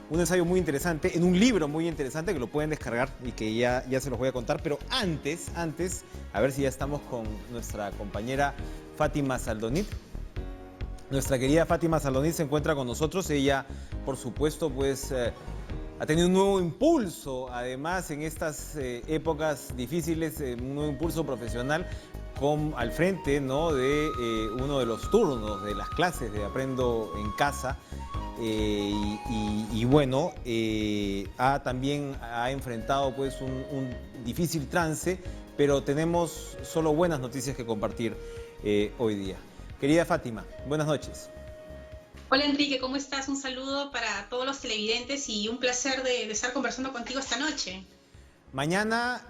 un ensayo muy interesante, en un libro muy interesante que lo pueden descargar y que ya se los voy a contar. Pero antes, a ver si ya estamos con nuestra compañera Fátima Saldonit. Nuestra querida Fátima Saldonit se encuentra con nosotros. Ella, por supuesto, pues ha tenido un nuevo impulso, además, en estas épocas difíciles, un nuevo impulso profesional al frente, ¿no?, de uno de los turnos de las clases de Aprendo en Casa. Bueno, también ha enfrentado pues un difícil trance, pero tenemos solo buenas noticias que compartir hoy día. Querida Fátima, buenas noches. Hola Enrique, ¿cómo estás? Un saludo para todos los televidentes y un placer de estar conversando contigo esta noche. Mañana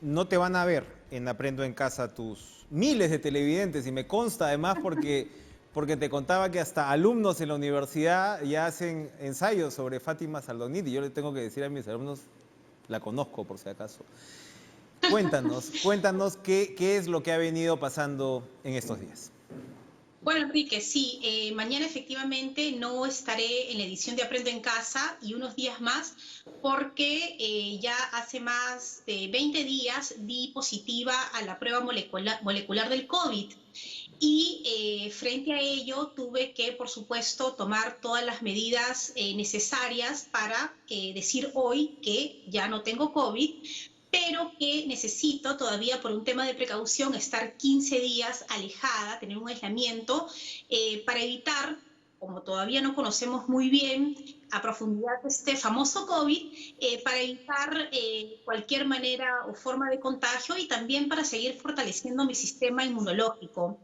no te van a ver en Aprendo en Casa tus miles de televidentes, y me consta además porque te contaba que hasta alumnos en la universidad ya hacen ensayos sobre Fátima Saldonit, y yo le tengo que decir a mis alumnos, la conozco por si acaso. Cuéntanos qué es lo que ha venido pasando en estos días. Bueno, Enrique, sí, mañana efectivamente no estaré en la edición de Aprendo en Casa y unos días más porque ya hace más de 20 días di positiva a la prueba molecular del COVID. Y frente a ello tuve que, por supuesto, tomar todas las medidas necesarias para decir hoy que ya no tengo COVID, pero que necesito todavía por un tema de precaución estar 15 días alejada, tener un aislamiento para evitar, como todavía no conocemos muy bien a profundidad este famoso COVID, para evitar cualquier manera o forma de contagio y también para seguir fortaleciendo mi sistema inmunológico.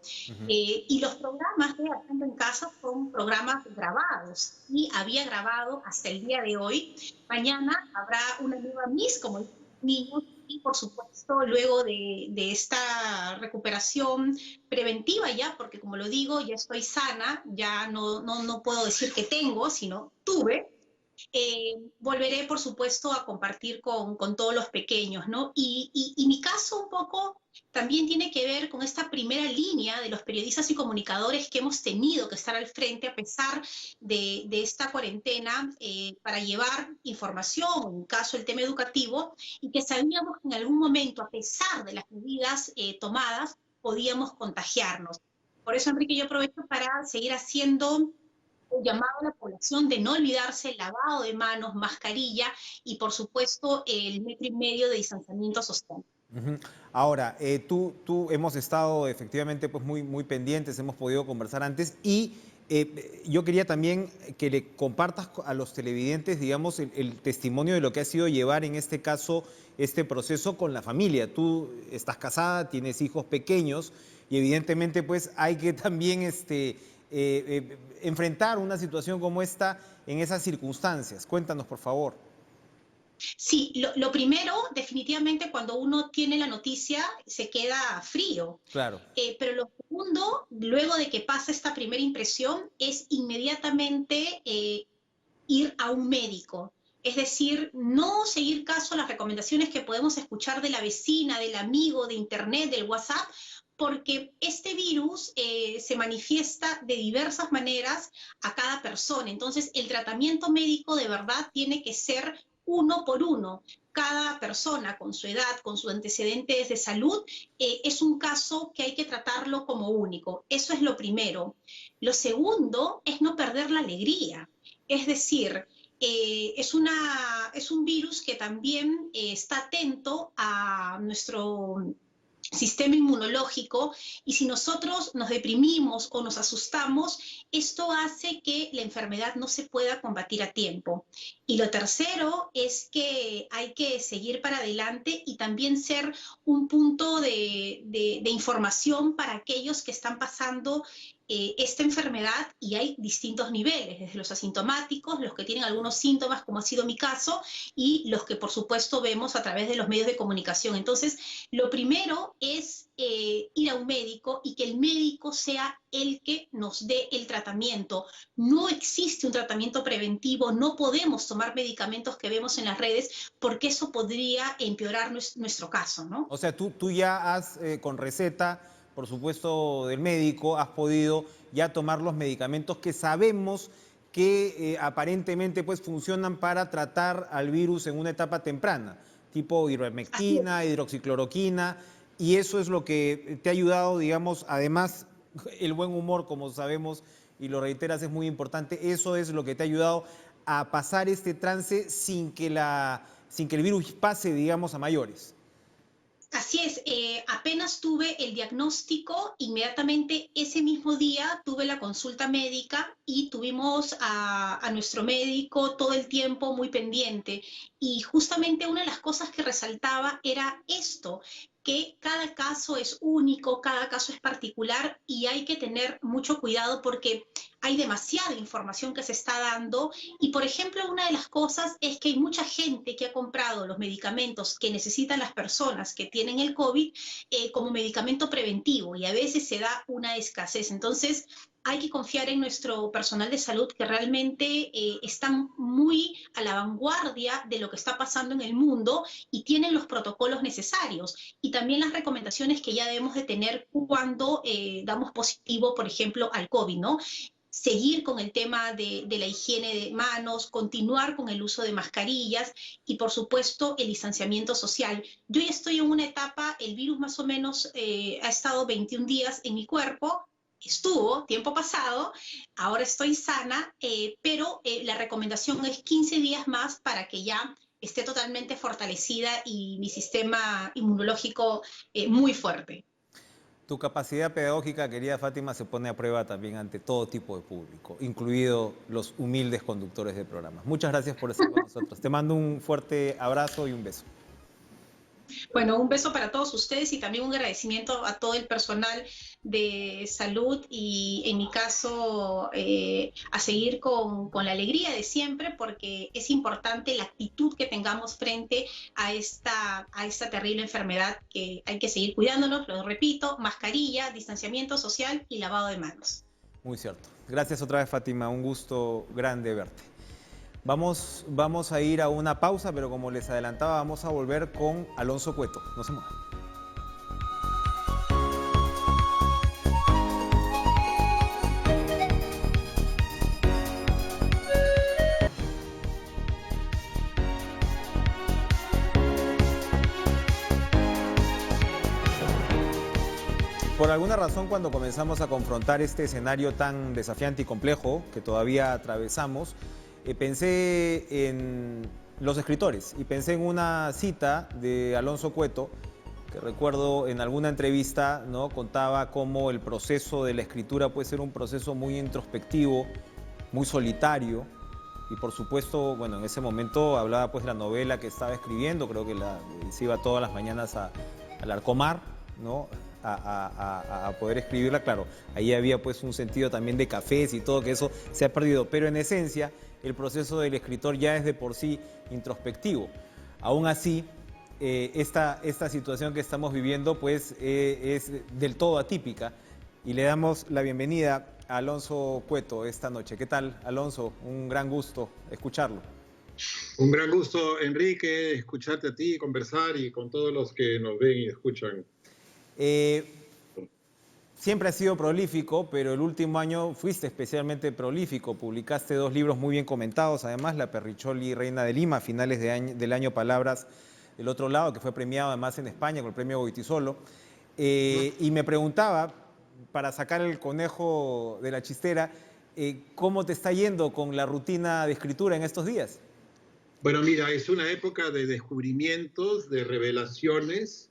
Y los programas de Aprendo en Casa son programas grabados y había grabado hasta el día de hoy. Mañana habrá una nueva Miss, como niños, y por supuesto luego de esta recuperación preventiva ya, porque como lo digo, ya estoy sana, ya no puedo decir que tengo, sino tuve. Volveré, por supuesto, a compartir con todos los pequeños, ¿no? Y mi caso un poco también tiene que ver con esta primera línea de los periodistas y comunicadores que hemos tenido que estar al frente a pesar de esta cuarentena para llevar información, en mi caso el tema educativo, y que sabíamos que en algún momento, a pesar de las medidas tomadas, podíamos contagiarnos. Por eso, Enrique, yo aprovecho para seguir haciendo un llamado a la población de no olvidarse el lavado de manos, mascarilla y, por supuesto, el 1,5 metros de distanciamiento social. Ahora, tú hemos estado efectivamente pues muy pendientes, hemos podido conversar antes, y yo quería también que le compartas a los televidentes, digamos, el testimonio de lo que ha sido llevar en este caso este proceso con la familia. Tú estás casada, tienes hijos pequeños y evidentemente pues hay que también enfrentar una situación como esta en esas circunstancias. Cuéntanos, por favor. Sí, lo primero, definitivamente, cuando uno tiene la noticia, se queda frío. Claro. Pero lo segundo, luego de que pasa esta primera impresión, es inmediatamente ir a un médico. Es decir, no seguir caso a las recomendaciones que podemos escuchar de la vecina, del amigo, de internet, del WhatsApp, porque este virus se manifiesta de diversas maneras a cada persona. Entonces, el tratamiento médico de verdad tiene que ser uno por uno. Cada persona con su edad, con sus antecedentes de salud, es un caso que hay que tratarlo como único. Eso es lo primero. Lo segundo es no perder la alegría. Es decir, es un virus que también está atento a nuestro sistema inmunológico, y si nosotros nos deprimimos o nos asustamos, esto hace que la enfermedad no se pueda combatir a tiempo. Y lo tercero es que hay que seguir para adelante y también ser un punto de información para aquellos que están pasando esta enfermedad, y hay distintos niveles, desde los asintomáticos, los que tienen algunos síntomas, como ha sido mi caso, y los que por supuesto vemos a través de los medios de comunicación. Entonces, lo primero es ir a un médico y que el médico sea el que nos dé el tratamiento. No existe un tratamiento preventivo, no podemos tomar medicamentos que vemos en las redes porque eso podría empeorar nuestro caso, ¿no? O sea, tú ya has, con receta, por supuesto, del médico, has podido ya tomar los medicamentos que sabemos que aparentemente pues funcionan para tratar al virus en una etapa temprana, tipo Así ivermectina, hidroxicloroquina, y eso es lo que te ha ayudado, digamos, además el buen humor, como sabemos, y lo reiteras, es muy importante, eso es lo que te ha ayudado a pasar este trance sin que el virus pase, digamos, a mayores. Así es, apenas tuve el diagnóstico, inmediatamente ese mismo día tuve la consulta médica y tuvimos a nuestro médico todo el tiempo muy pendiente. Y justamente una de las cosas que resaltaba era esto, que cada caso es único, cada caso es particular y hay que tener mucho cuidado porque hay demasiada información que se está dando y, por ejemplo, una de las cosas es que hay mucha gente que ha comprado los medicamentos que necesitan las personas que tienen el COVID como medicamento preventivo y a veces se da una escasez. Entonces, hay que confiar en nuestro personal de salud que realmente están muy a la vanguardia de lo que está pasando en el mundo y tienen los protocolos necesarios y también las recomendaciones que ya debemos de tener cuando damos positivo, por ejemplo, al COVID, ¿no? Seguir con el tema de la higiene de manos, continuar con el uso de mascarillas y, por supuesto, el distanciamiento social. Yo ya estoy en una etapa, el virus más o menos ha estado 21 días en mi cuerpo, estuvo tiempo pasado, ahora estoy sana, pero la recomendación es 15 días más para que ya esté totalmente fortalecida y mi sistema inmunológico muy fuerte. Tu capacidad pedagógica, querida Fátima, se pone a prueba también ante todo tipo de público, incluidos los humildes conductores de programas. Muchas gracias por estar con nosotros. Te mando un fuerte abrazo y un beso. Bueno, un beso para todos ustedes y también un agradecimiento a todo el personal de salud y en mi caso a seguir con la alegría de siempre porque es importante la actitud que tengamos frente a esta terrible enfermedad que hay que seguir cuidándonos, lo repito, mascarilla, distanciamiento social y lavado de manos. Muy cierto. Gracias otra vez, Fátima. Un gusto grande verte. Vamos a ir a una pausa, pero como les adelantaba, vamos a volver con Alonso Cueto. No se muevan. Por alguna razón, cuando comenzamos a confrontar este escenario tan desafiante y complejo que todavía atravesamos, pensé en los escritores y pensé en una cita de Alonso Cueto, que recuerdo en alguna entrevista, ¿no? Contaba cómo el proceso de la escritura puede ser un proceso muy introspectivo, muy solitario, y por supuesto, bueno, en ese momento hablaba pues de la novela que estaba escribiendo, creo que se iba todas las mañanas al Arcomar, ¿no? A poder escribirla, claro, ahí había pues un sentido también de cafés y todo, que eso se ha perdido, pero en esencia el proceso del escritor ya es de por sí introspectivo. Aún así, esta situación que estamos viviendo pues es del todo atípica y le damos la bienvenida a Alonso Cueto esta noche. ¿Qué tal, Alonso? Un gran gusto escucharlo. Un gran gusto, Enrique, escucharte a ti, conversar y con todos los que nos ven y escuchan. Siempre has sido prolífico, pero el último año fuiste especialmente prolífico. Publicaste 2 libros muy bien comentados, además, La Perricholi, Reina de Lima, a finales del año Palabras del otro lado, que fue premiado además en España con el premio Goitisolo. Y me preguntaba, para sacar el conejo de la chistera, ¿cómo te está yendo con la rutina de escritura en estos días? Bueno, mira, es una época de descubrimientos, de revelaciones.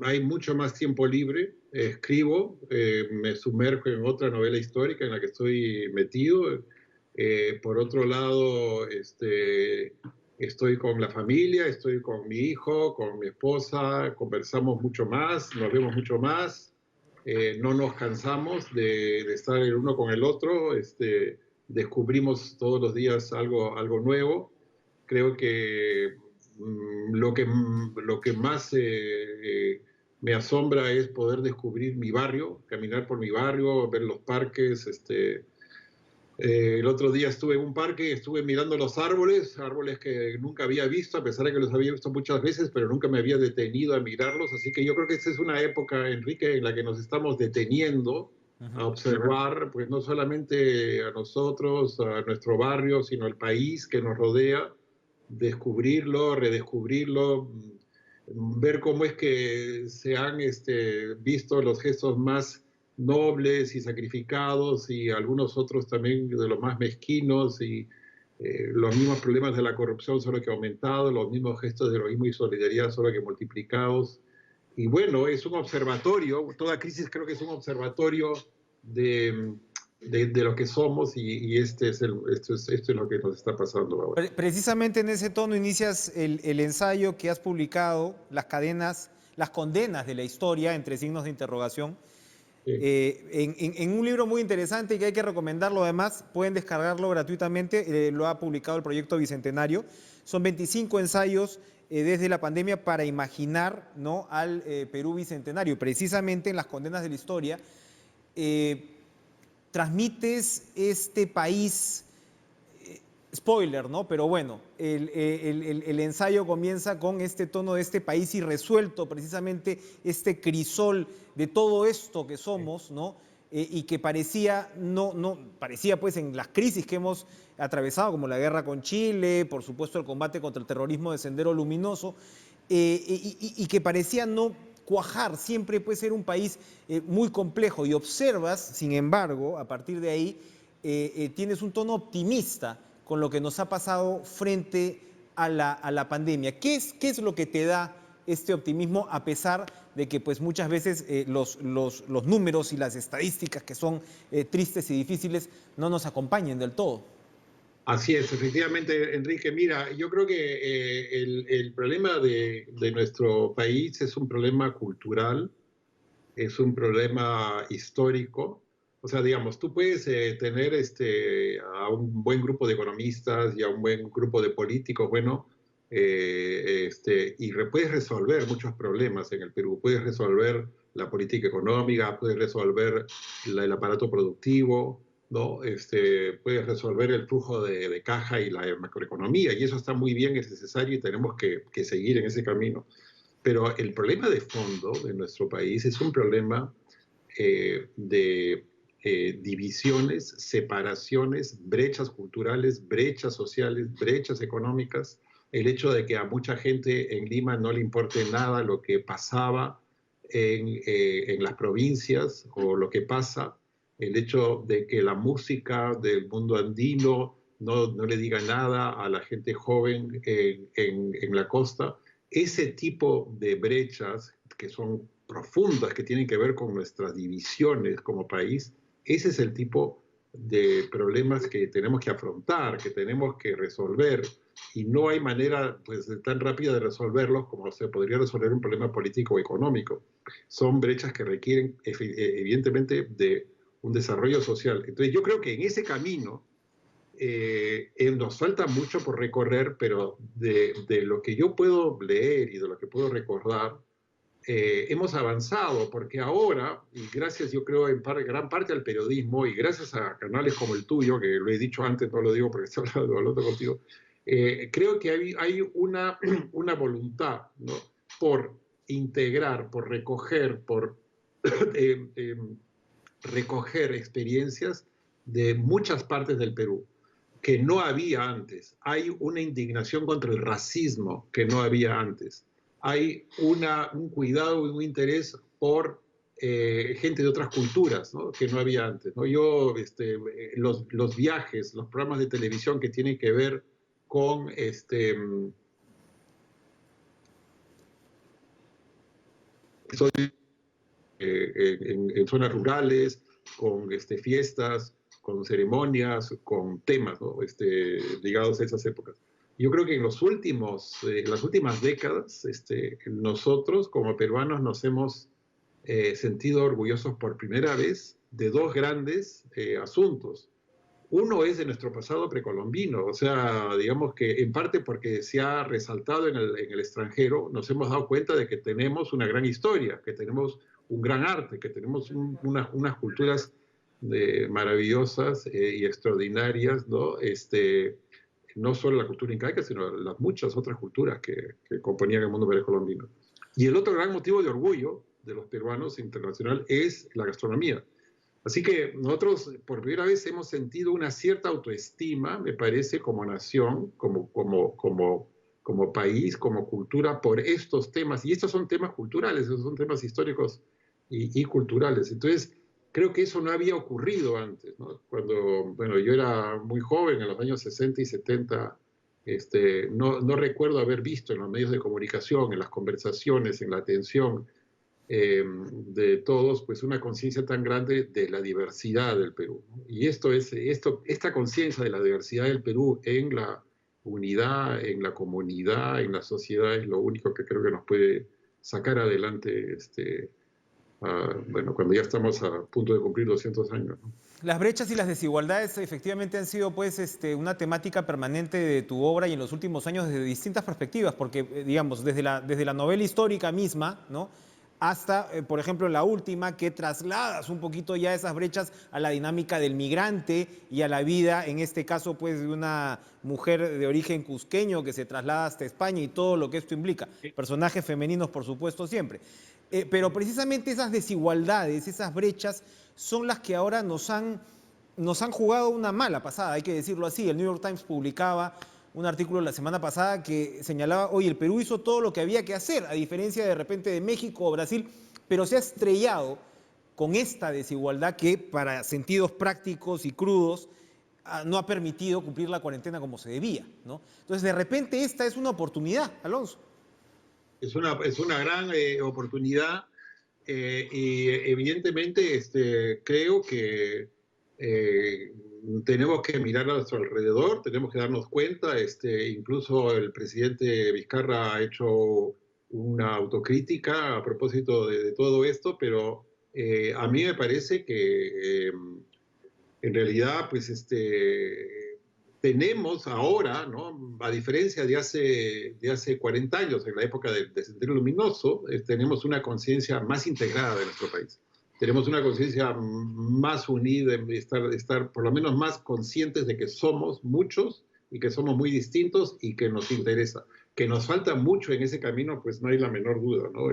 Hay mucho más tiempo libre, escribo, me sumerjo en otra novela histórica en la que estoy metido. Por otro lado, estoy con la familia, estoy con mi hijo, con mi esposa, conversamos mucho más, nos vemos mucho más, no nos cansamos de estar el uno con el otro, descubrimos todos los días algo nuevo. Creo que lo que más me asombra es poder descubrir mi barrio, caminar por mi barrio, ver los parques. El otro día estuve en un parque, estuve mirando los árboles que nunca había visto, a pesar de que los había visto muchas veces, pero nunca me había detenido a mirarlos. Así que yo creo que esta es una época, Enrique, en la que nos estamos deteniendo a observar, pues no solamente a nosotros, a nuestro barrio, sino al país que nos rodea, descubrirlo, redescubrirlo, ver cómo es que se han visto los gestos más nobles y sacrificados y algunos otros también de los más mezquinos y los mismos problemas de la corrupción solo que aumentado, los mismos gestos de heroísmo y solidaridad solo que multiplicados. Y bueno, es un observatorio, toda crisis creo que es un observatorio de lo que somos y esto es lo que nos está pasando ahora. Precisamente en ese tono inicias el ensayo que has publicado, las condenas de la historia, entre signos de interrogación, Sí. en un libro muy interesante y que hay que recomendarlo además, pueden descargarlo gratuitamente, lo ha publicado el Proyecto Bicentenario. Son 25 ensayos desde la pandemia para imaginar, ¿no?, al Perú bicentenario. Precisamente en las condenas de la historia, transmites este país, spoiler, ¿no? Pero bueno, el ensayo comienza con este tono de este país irresuelto, precisamente este crisol de todo esto que somos, ¿no? Y que parecía pues en las crisis que hemos atravesado, como la guerra con Chile, por supuesto el combate contra el terrorismo de Sendero Luminoso, y que parecía no cuajar, siempre puede ser un país muy complejo, y observas, sin embargo, a partir de ahí, tienes un tono optimista con lo que nos ha pasado frente a la pandemia. ¿Qué es lo que te da este optimismo a pesar de que pues muchas veces los números y las estadísticas que son tristes y difíciles no nos acompañen del todo? Así es, efectivamente, Enrique. Mira, yo creo que el problema de nuestro país es un problema cultural, es un problema histórico. O sea, digamos, tú puedes tener a un buen grupo de economistas y a un buen grupo de políticos, bueno, puedes resolver muchos problemas en el Perú. Puedes resolver la política económica, puedes resolver el aparato productivo, ¿no? Puedes resolver el flujo de caja y la macroeconomía, y eso está muy bien, es necesario y tenemos que seguir en ese camino. Pero el problema de fondo de nuestro país es un problema de divisiones, separaciones, brechas culturales, brechas sociales, brechas económicas, el hecho de que a mucha gente en Lima no le importe nada lo que pasaba en las provincias o lo que pasa, el hecho de que la música del mundo andino no le diga nada a la gente joven en la costa. Ese tipo de brechas que son profundas, que tienen que ver con nuestras divisiones como país, ese es el tipo de problemas que tenemos que afrontar, que tenemos que resolver, y no hay manera pues tan rápida de resolverlos como se podría resolver un problema político o económico. Son brechas que requieren evidentemente de un desarrollo social. Entonces yo creo que en ese camino nos falta mucho por recorrer, pero de lo que yo puedo leer y de lo que puedo recordar, hemos avanzado, porque ahora, y gracias yo creo en gran parte al periodismo y gracias a canales como el tuyo, que lo he dicho antes, no lo digo porque estoy hablando contigo, creo que hay una voluntad, ¿no?, por integrar, por recoger, por recoger experiencias de muchas partes del Perú que no había antes. Hay una indignación contra el racismo que no había antes. Hay un cuidado y un interés por gente de otras culturas, ¿no?, que no había antes, ¿no? Yo, los viajes, los programas de televisión que tienen que ver con en zonas rurales, con fiestas, con ceremonias, con temas, ¿no?, ligados a esas épocas. Yo creo que en las últimas décadas, nosotros como peruanos nos hemos sentido orgullosos por primera vez de dos grandes asuntos. Uno es de nuestro pasado precolombino, o sea, digamos que en parte porque se ha resaltado en el extranjero, nos hemos dado cuenta de que tenemos una gran historia, que tenemos un gran arte, que tenemos unas culturas maravillosas y extraordinarias, ¿no? No solo la cultura incaica, sino las muchas otras culturas que componían el mundo precolombino. Y el otro gran motivo de orgullo de los peruanos internacional es la gastronomía. Así que nosotros por primera vez hemos sentido una cierta autoestima, me parece, como nación, como país, como cultura, por estos temas. Y estos son temas culturales, estos son temas históricos y culturales. Entonces, creo que eso no había ocurrido antes, ¿no? Cuando, bueno, yo era muy joven, en los años 60 y 70, no recuerdo haber visto en los medios de comunicación, en las conversaciones, en la atención de todos, pues una conciencia tan grande de la diversidad del Perú, ¿no? Y esta conciencia de la diversidad del Perú en la unidad, en la comunidad, en la sociedad, es lo único que creo que nos puede sacar adelante, bueno, cuando ya estamos a punto de cumplir 200 años, ¿no? Las brechas y las desigualdades efectivamente han sido pues, una temática permanente de tu obra y en los últimos años desde distintas perspectivas, porque digamos, desde la novela histórica misma, ¿no? Hasta, por ejemplo, la última, que trasladas un poquito ya esas brechas a la dinámica del migrante y a la vida, en este caso, pues, de una mujer de origen cusqueño que se traslada hasta España y todo lo que esto implica. Personajes femeninos, por supuesto, siempre. Pero precisamente esas desigualdades, esas brechas, son las que ahora nos han jugado una mala pasada, hay que decirlo así. El New York Times publicaba un artículo la semana pasada que señalaba, oye, el Perú hizo todo lo que había que hacer, a diferencia de repente de México o Brasil, pero se ha estrellado con esta desigualdad que, para sentidos prácticos y crudos, no ha permitido cumplir la cuarentena como se debía, ¿no? Entonces, de repente, esta es una oportunidad, Alonso. Es una gran oportunidad y evidentemente creo que tenemos que mirar a nuestro alrededor, tenemos que darnos cuenta, incluso el presidente Vizcarra ha hecho una autocrítica a propósito de todo esto, pero a mí me parece que en realidad pues tenemos ahora, ¿no? A diferencia de hace 40 años, en la época del Sendero Luminoso, tenemos una conciencia más integrada de nuestro país. Tenemos una conciencia más unida, estar por lo menos más conscientes de que somos muchos y que somos muy distintos y que nos interesa. Que nos falta mucho en ese camino, pues no hay la menor duda, ¿no?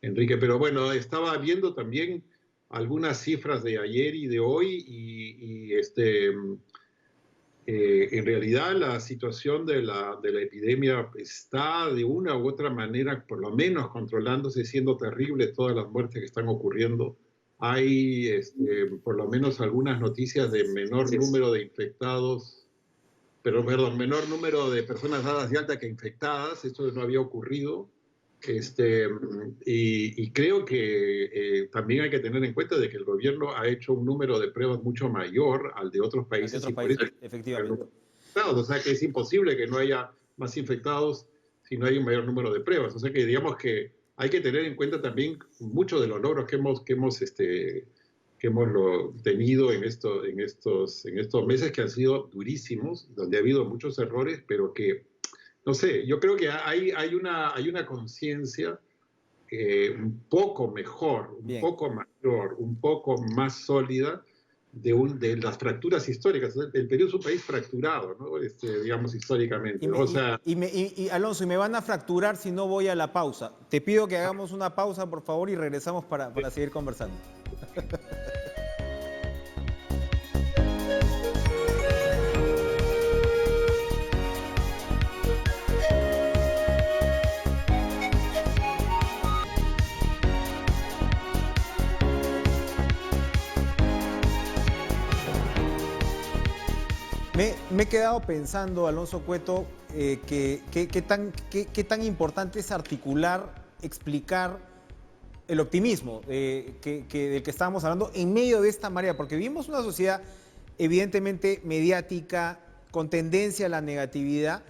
Enrique, pero bueno, estaba viendo también algunas cifras de ayer y de hoy en realidad la situación de la epidemia está de una u otra manera, por lo menos controlándose, siendo terrible todas las muertes que están ocurriendo. Hay por lo menos algunas noticias de menor número de infectados, pero perdón, menor número de personas dadas de alta que infectadas. Eso no había ocurrido. Y creo que también hay que tener en cuenta de que el gobierno ha hecho un número de pruebas mucho mayor al de otros países. Efectivamente. O sea que es imposible que no haya más infectados si no hay un mayor número de pruebas. O sea que digamos que hay que tener en cuenta también muchos de los logros que hemos tenido en estos meses, que han sido durísimos, donde ha habido muchos errores, pero que no sé, yo creo que hay una conciencia un poco mejor, un poco mayor, un poco más sólida de las fracturas históricas. El Perú es un país fracturado, ¿no? Digamos, históricamente. Alonso, y me van a fracturar si no voy a la pausa. Te pido que hagamos una pausa, por favor, y regresamos para seguir conversando. Me he quedado pensando, Alonso Cueto, qué tan importante es articular, explicar el optimismo del que estábamos hablando en medio de esta marea, porque vivimos una sociedad evidentemente mediática, con tendencia a la negatividad,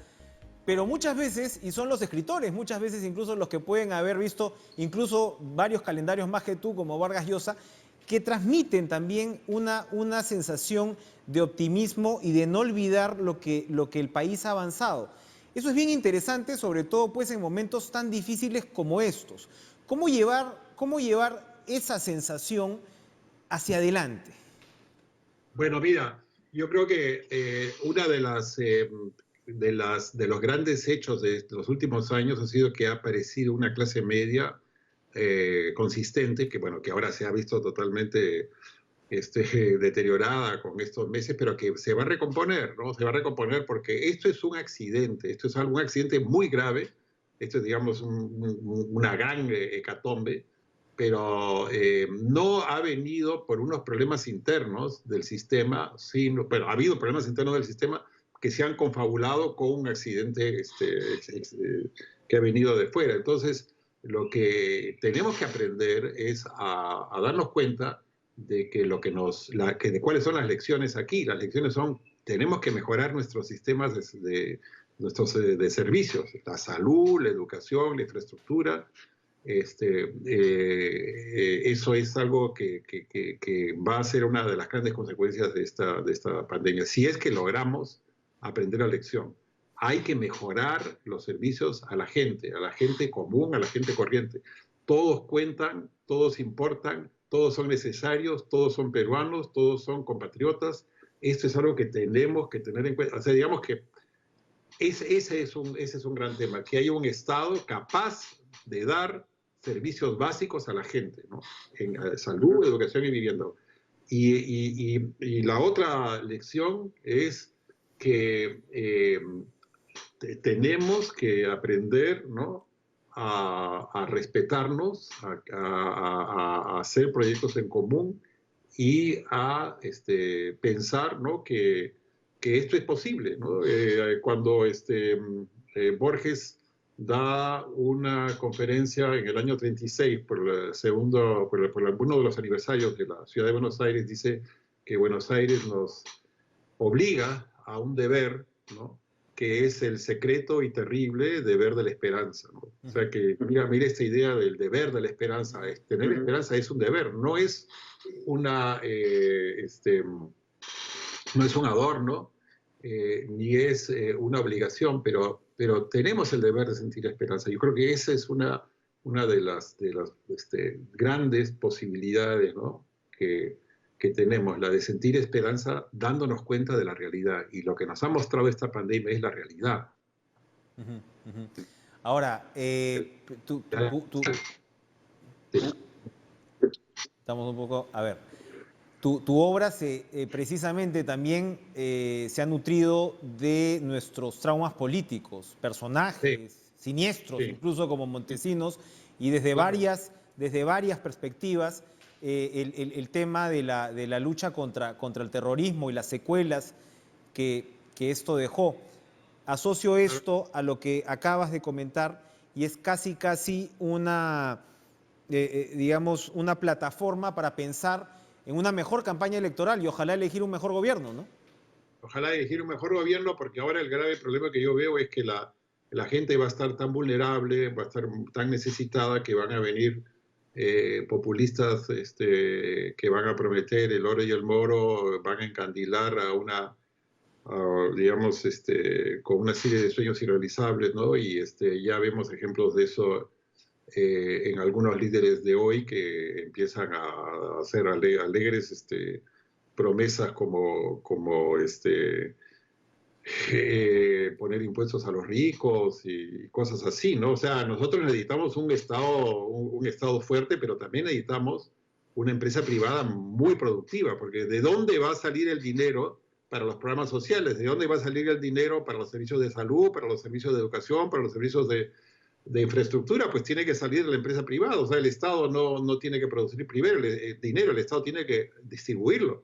pero muchas veces, y son los escritores, muchas veces incluso los que pueden haber visto incluso varios calendarios más que tú, como Vargas Llosa, que transmiten también una sensación de optimismo y de no olvidar lo que el país ha avanzado. Eso es bien interesante, sobre todo pues en momentos tan difíciles como estos. ¿Cómo llevar esa sensación hacia adelante? Bueno, mira, yo creo que una de los grandes hechos de los últimos años ha sido que ha aparecido una clase media consistente, que bueno, que ahora se ha visto totalmente deteriorada con estos meses, pero que se va a recomponer, ¿no? Se va a recomponer porque esto es un accidente, esto es un accidente muy grave, esto es, digamos, una gran hecatombe, pero no ha venido por unos problemas internos del sistema, sino, pero ha habido problemas internos del sistema que se han confabulado con un accidente que ha venido de fuera. Entonces, lo que tenemos que aprender es a darnos cuenta de que de cuáles son las lecciones aquí. Las lecciones son, tenemos que mejorar nuestros sistemas de servicios, la salud, la educación, la infraestructura. Eso es algo que va a ser una de las grandes consecuencias de esta pandemia. Si es que logramos aprender la lección, hay que mejorar los servicios a la gente común, a la gente corriente. Todos cuentan, todos importan, todos son necesarios, todos son peruanos, todos son compatriotas. Esto es algo que tenemos que tener en cuenta. O sea, digamos que ese es un gran tema, que haya un Estado capaz de dar servicios básicos a la gente, ¿no? En salud, educación y vivienda. Y la otra lección es que tenemos que aprender, ¿no?, a respetarnos, a hacer proyectos en común y a pensar, ¿no?, que esto es posible, ¿no? Cuando Borges da una conferencia en el año 36 por alguno de los aniversarios de la ciudad de Buenos Aires, dice que Buenos Aires nos obliga a un deber, ¿no?, que es el secreto y terrible deber de la esperanza, ¿no? O sea que, mira esta idea del deber de la esperanza. Tener esperanza es un deber, no es no es un adorno, ni es una obligación, pero tenemos el deber de sentir esperanza. Yo creo que esa es una de las grandes posibilidades, ¿no?, que tenemos, la de sentir esperanza dándonos cuenta de la realidad. Y lo que nos ha mostrado esta pandemia es la realidad. Ahora, estamos un poco... A ver, tu obra precisamente también se ha nutrido de nuestros traumas políticos, personajes siniestros, incluso como Montesinos, y desde varias perspectivas. El tema de la lucha contra el terrorismo y las secuelas que esto dejó. Asocio esto a lo que acabas de comentar y es casi una, digamos, una plataforma para pensar en una mejor campaña electoral y ojalá elegir un mejor gobierno, ¿no? Ojalá elegir un mejor gobierno, porque ahora el grave problema que yo veo es que la gente va a estar tan vulnerable, va a estar tan necesitada que van a venir populistas que van a prometer el oro y el moro, van a encandilar digamos, con una serie de sueños irrealizables, ¿no? Y ya vemos ejemplos de eso en algunos líderes de hoy que empiezan a hacer alegres promesas como poner impuestos a los ricos y cosas así, ¿no? O sea, nosotros necesitamos un Estado fuerte, pero también necesitamos una empresa privada muy productiva, porque ¿de dónde va a salir el dinero para los programas sociales? ¿De dónde va a salir el dinero para los servicios de salud, para los servicios de educación, para los servicios de infraestructura? Pues tiene que salir de la empresa privada. O sea, el Estado no tiene que producir primero el dinero, el Estado tiene que distribuirlo.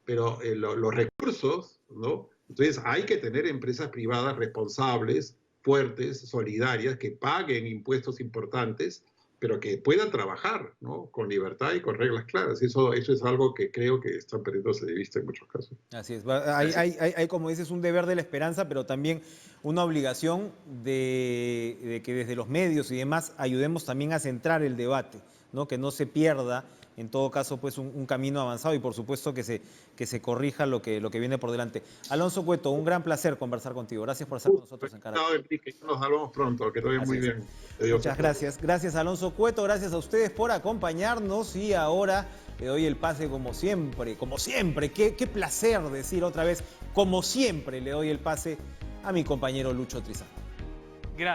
Pero los recursos, ¿no? Entonces hay que tener empresas privadas responsables, fuertes, solidarias, que paguen impuestos importantes, pero que puedan trabajar, ¿no?, con libertad y con reglas claras. Eso es algo que creo que están perdiéndose de vista en muchos casos. Así es. Hay, como dices, un deber de la esperanza, pero también una obligación de que desde los medios y demás ayudemos también a centrar el debate, ¿no?, que no se pierda, en todo caso, pues un camino avanzado y por supuesto que se corrija lo que viene por delante. Alonso Cueto, un gran placer conversar contigo. Gracias por estar con nosotros en Caracas. Enrique, nos hablamos pronto, que te vaya muy bien. Adiós. Muchas gracias. Gracias, Alonso Cueto. Gracias a ustedes por acompañarnos y ahora le doy el pase como siempre. Qué placer decir otra vez, como siempre le doy el pase a mi compañero Lucho Trizano.